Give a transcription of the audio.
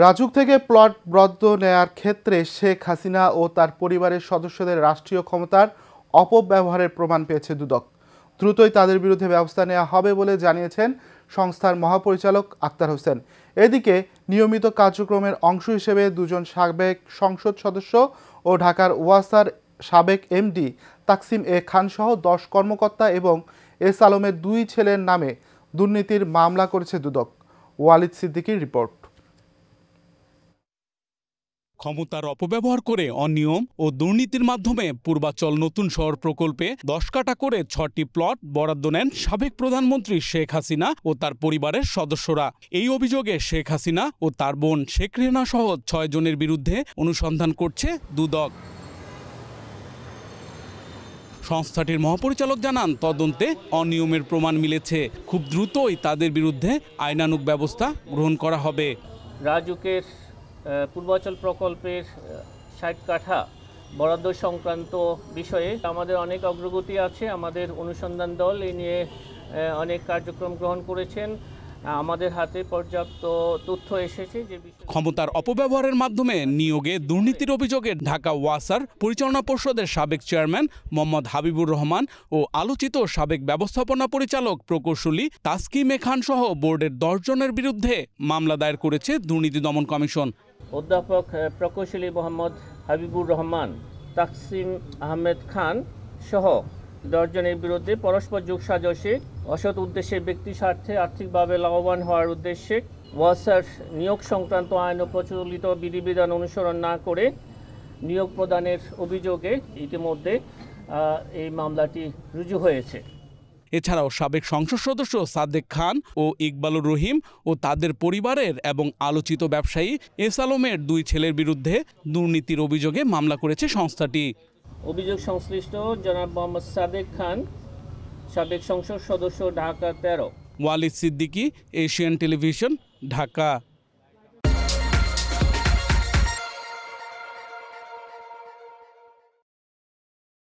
রাজুক থেকে প্লট বরাদ্দ নেয়ার ক্ষেত্রে শেখ হাসিনা ও তার পরিবারের সদস্যদের রাষ্ট্রীয় ক্ষমতার অপব্যবহারের প্রমাণ পেয়েছে দুদক। দ্রুতই তাদের বিরুদ্ধে ব্যবস্থা নেওয়া হবে বলে জানিয়েছেন সংস্থার মহাপরিচালক আক্তার হোসেন। এদিকে নিয়মিত কার্যক্রমের অংশ হিসেবে দুজন সাবেক সংসদ সদস্য ও ঢাকার ওয়াসার সাবেক এমডি তাকসিম এ খান সহ 10 কর্মকর্তা এবং এস আলমের 2 ছেলের নামে দুর্নীতির মামলা করেছে দুদক। ওয়ালিদ সিদ্দিকীর রিপোর্ট। ক্ষমতার অপব্যবহার করে অনিয়ম ও দুর্নীতির মাধ্যমে পূর্বাচল নতুন শহর প্রকল্পে 10 কাঠা করে 6টি প্লট বরাদ্দ নেন সাবেক প্রধানমন্ত্রী শেখ হাসিনা ও তার পরিবারের সদস্যরা। এই অভিযোগে শেখ হাসিনা ও তার বোন শেখ রেহানা সহ 6 জনের বিরুদ্ধে অনুসন্ধান করছে দুদক। সংস্থাটির মহাপরিচালক জানান, তদন্তে অনিয়মের প্রমাণ মিলেছে। খুব দ্রুতই তাদের বিরুদ্ধে আইনানুগ ব্যবস্থা গ্রহণ করা হবে। রাজুকের পূর্বাচল প্রকল্পের 60 কাঠা বরাদ্দ সংক্রান্ত বিষয়ে আমাদের অনেক অগ্রগতি আছে। আমাদের অনুসন্ধান দল এই নিয়ে অনেক কার্যক্রম গ্রহণ করেছেন। আমাদের হাতে পর্যাপ্ত তথ্য এসেছে যে ক্ষমতার অপব্যবহারের মাধ্যমে নিয়োগে দুর্নীতির অভিযোগে ঢাকা ওয়াসার পরিচালনা পর্ষদের সাবেক চেয়ারম্যান মোহাম্মদ হাবিবুর রহমান ও আলোচিত সাবেক ব্যবস্থাপনা পরিচালক প্রকৌশলী তাসকিম এ খান সহ বোর্ডের 10 জনের বিরুদ্ধে মামলা দায়ের করেছে দুর্নীতি দমন কমিশন। অধ্যাপক প্রকৌশলী মোহাম্মদ হাবিবুর রহমান, তাকসিম আহমেদ খান সহ 10 জনের বিরুদ্ধে পরস্পর যোগসাজশে অসৎ উদ্দেশ্যে ব্যক্তি স্বার্থে আর্থিকভাবে লাভবান হওয়ার উদ্দেশ্যে ওয়াসার নিয়োগ সংক্রান্ত আইন ও প্রচলিত বিধিবিধান অনুসরণ না করে নিয়োগ প্রদানের অভিযোগে ইতিমধ্যে এই মামলাটি রুজু হয়েছে। এছাড়াও সাবেক সংসদ সদস্য সাদেক খান ও ইকবালুর রহিম ও তাদের পরিবারের এবং আলোচিত ব্যবসায়ী এস আলমের 2 ছেলের বিরুদ্ধে দুর্নীতির অভিযোগে মামলা করেছে সংস্থাটি। অভিযোগ সংশ্লিষ্ট জনাব মোহাম্মদ সাদেক খান, সাবেক সংসদ সদস্য, ঢাকা 13। Walid Siddiqui, Asian television, Dhaka.